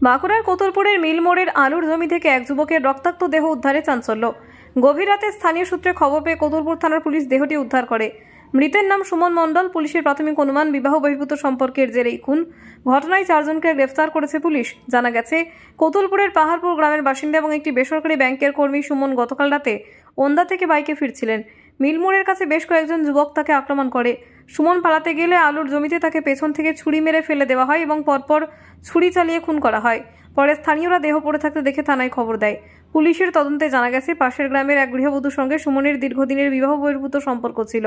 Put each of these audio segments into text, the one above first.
বাঁকুড়ার কোতুলপুরের মিলমোড়ের আলুর জমি থেকে এক যুবকের রক্তাক্ত দেহ উদ্ধারে চাঞ্চল্য। গভীর রাতে স্থানীয় সূত্রে খবর পেয়ে কোতুলপুর থানার পুলিশ দেহটি উদ্ধার করে। মৃতের নাম সুমন মণ্ডল। পুলিশের প্রাথমিক অনুমান বিবাহ বহির্ভূত সম্পর্কের জেরেই খুন। ঘটনায় 4 জনকে গ্রেফতার করেছে পুলিশ। জানা গেছে, কোতুলপুরের পাহাড়পুর গ্রামের বাসিন্দা এবং একটি বেসরকারি ব্যাংকের কর্মী সুমন গতকাল রাতে ওন্দা থেকে বাইকে ফিরছিলেন। মিলমোড়ের কাছে বেশ কয়েকজন যুবক তাকে আক্রমণ করে। সুমন পালাতে গেলে আলুর জমিতে তাকে পেছন থেকে ছুরি মেরে ফেলে দেওয়া হয় এবং পরপর ছুরি চালিয়ে খুন করা হয়। পরে স্থানীয়রা দেহ পড়ে থাকতে দেখে থানায় খবর দেয়। পুলিশের তদন্তে জানা গেছে, পাশের গ্রামের এক গৃহবধূর সঙ্গে সুমনের দীর্ঘদিনের বিবাহ বহির্ভূত সম্পর্ক ছিল।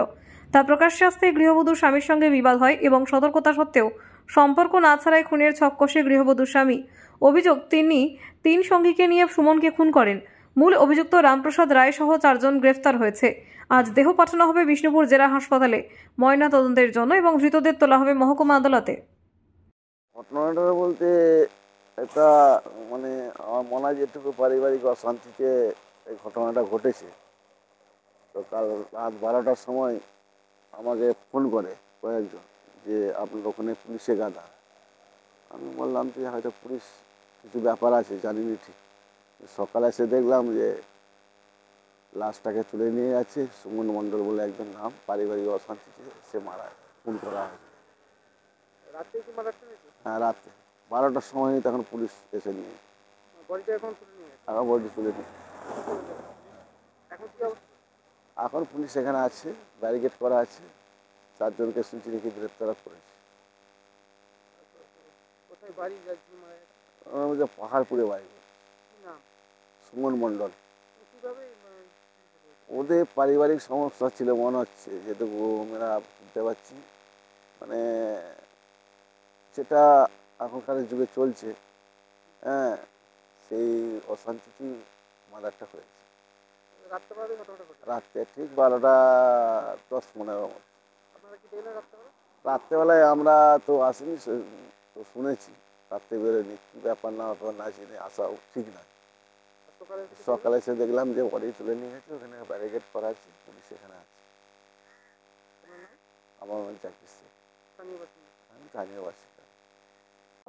তা প্রকাশ্যে আসতে গৃহবধূর স্বামীর সঙ্গে বিবাদ হয় এবং সতর্কতা সত্ত্বেও সম্পর্ক না ছাড়াই খুনের ছক কষে গৃহবধূর স্বামী। অভিযোগ, তিনি 3 সঙ্গীকে নিয়ে সুমনকে খুন করেন। মূল অভিযুক্ত রামপ্রসাদ রায় সহ 4 জন গ্রেফতার হয়েছে। আজ দেহ পাঠানো হবে বিষ্ণুপুর জেলা হাসপাতালে ময়না তদন্তের জন্য এবং ধৃতদের তোলা হবে মহকুমা আদালতে। ঘটনাটা বলতে এটা মানে আমার মনে হয় যেটুকু পারিবারিক অশান্তিতে এই ঘটনাটা ঘটেছে। তো কাল রাত 12টার সময় আমাকে ফোন করে কয়েকজন যে আপনার ওখানে পুলিশে গাদা। আমি বললাম যে হয়তো পুলিশ কিছু ব্যাপার আছে, জানিনি ঠিক। সকালে এসে দেখলাম যে লাশটাকে তুলে নিয়ে যাচ্ছে। সুমন মণ্ডল বলে একজন নাম, পারিবারিক অশান্তিতে সে খুন করা হয়েছে। হ্যাঁ, রাতে 12টার সময় তখন পুলিশ এসে নিয়ে বডি তুলে নিয়ে। এখন পুলিশ এখানে আছে, ব্যারিকেড করা আছে। 4 জনকে শুনছি রেখে গ্রেপ্তার করেছে। পাহাড়পুরে বাড়ি, সুমন মণ্ডল। ওদের পারিবারিক সমস্যা ছিল মনে হচ্ছে, যেটুকু আমরা বুঝতে পারছি। মানে যেটা এখনকার যুগে চলছে, হ্যাঁ, সেই অশান্তিতেই মার্ডারটা হয়েছে। রাত্রে ঠিক 12টা 10-15 মতো। রাত্রেবেলায় আমরা তো আসিনি, তো শুনেছি। রাত্রে বেরোয়নি, কী ব্যাপার না ব্যাপার না জেনে আসা ঠিক নয়। সকালে এসে দেখলাম যে বডি তুলে নিয়ে গেছে, ওখানে ব্যারিকেড করা আছে, পুলিশ এখানে আছে। আমার নাম জাকির শেখ, আমি স্থানীয় বাসিন্দা।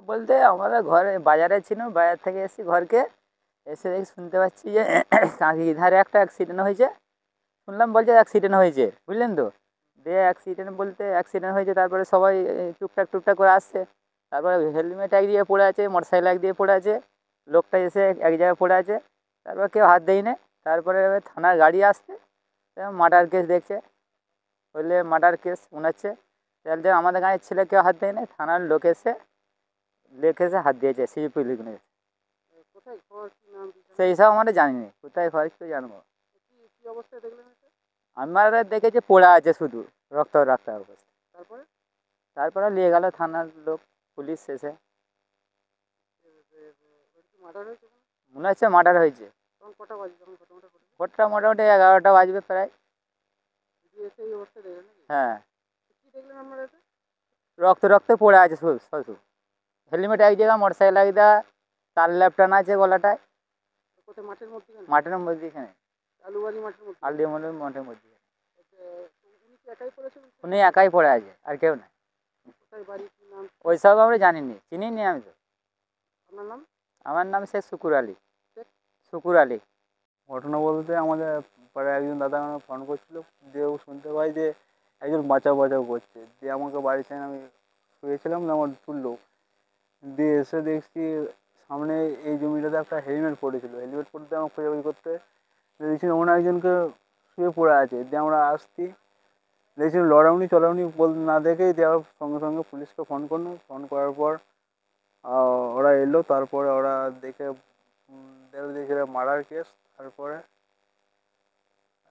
বলতে আমরা ঘরে বাজারে ছিল, বাজার থেকে এসেছি ঘরকে, এসে দেখি শুনতে পাচ্ছি যে ধারে একটা অ্যাক্সিডেন্ট হয়েছে। শুনলাম বলছে অ্যাক্সিডেন্ট হয়েছে, বুঝলেন তো। দিয়ে অ্যাক্সিডেন্ট বলতে অ্যাক্সিডেন্ট হয়েছে, তারপরে সবাই টুকটাক টুকটাক করে আসছে। তারপরে হেলমেট একদিকে পড়ে আছে, মোটরসাইকেল একদিকে পড়ে আছে, লোকটা এসে এক জায়গায় পড়ে আছে। তারপর কেউ হাত দেয় না। তারপরে থানার গাড়ি আসছে, মার্ডার কেস দেখছে, বললে মার্ডার কেস মনে হচ্ছে। তাহলে আমাদের গাঁয়ের ছেলে কেউ হাত দেয় না, থানার লোক এসে লেখেছে হাত দিয়েছে সিপি লিখে। সেই সব আমরা জানিনি, কোথায় খরচ তো জানবো। আমরা দেখেছি পড়া আছে শুধু, রক্ত রক্ত অবস্থা। তারপরে নিয়ে গেল থানার লোক, পুলিশ এসে। মনে হচ্ছে মার্ডার হয়েছে। ঘটনা মোটামুটি 11টা বাজবে প্রায়। হ্যাঁ, রক্ত রক্ত পড়ে আছে শুধু। হেলমেট এক জায়গা, মোটরসাইকেল এক জায়গা, তার ল্যাপটান আছে গলাটায়। মাঠের মধ্যে এখানে আলুবাড়ি মাঠের মধ্যে উনি একাই পড়ে আছে, আর কেউ না। ওইসব আমরা জানিনি, চিনিনি আমি তো। আমার নাম শেখ শুকুর আলী। শুকুর আলী। ঘটনা বলতে আমাদের পাড়ায় একজন দাদা আমাকে ফোন করছিল, দিয়ে শুনতে পাই যে একজন বাঁচাও বাঁচাও করছে। দিয়ে আমাকে বাড়িতে আমি শুয়েছিলাম, আমার তুললো। দিয়ে এসে দেখছি সামনে এই জমিটাতে একটা হেলমেট পড়েছিল। হেলমেট পড়তে আমার খোঁজাখুঁজি করতে দেখছি অন্য একজনকে শুয়ে পড়ে আছে। দিয়ে আমরা আসছি, দেখছি লড়াউনি চড়াউনি না দেখেই দেওয়ার সঙ্গে সঙ্গে পুলিশকে ফোন করলো। ফোন করার পর ওরা এলো। তারপরে ওরা দেখে দেখে মার্ডার কেস। তারপরে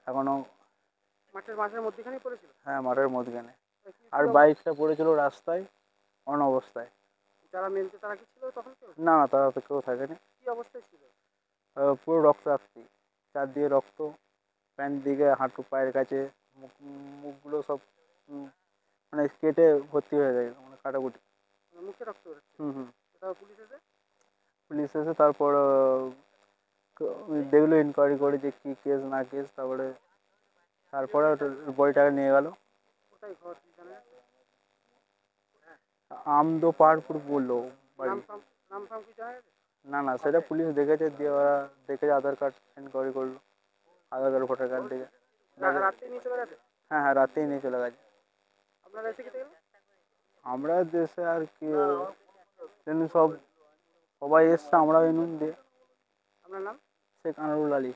এখনো মাঠের মধ্যখানে পড়েছিল। হ্যাঁ, মাঠের মধ্যখানে। আর বাইকটা পড়েছিল রাস্তায় অন অবস্থায়। যারা মেনছে তারা কি ছিল তখন? না, তারা তো কেউ থাকেনি। কি অবস্থায় ছিল? পুরো রক্তাক্ত, চারদিকে রক্ত, প্যান্ট দিকে হাঁটু পায়ের কাছে, মুখগুলো সব মানে কেটে ভর্তি হয়ে যায়, মানে কাটাকুটি। মুখে রক্ত বেরোচ্ছে। পুলিশ এসে তারপর দেখলো, ইনকোয়ারি করে যে কী কেস না কেস। তারপরে বডিটাকে নিয়ে গেল। আমদো পাহাড়পুর বললো বাড়ি। না না, সেটা পুলিশ দেখেছে, দিয়ে ওরা দেখেছে, আধার কার্ড এনকোয়ারি করলো, আধার কার্ড ভোটার কার্ড দেখে। হ্যাঁ হ্যাঁ, রাতেই নিয়ে চলে গেছে। আমরা দেশে আর কি সবাই এসছে, আমরাও এনুন দিয়ে। শেখ আনারুল আলী।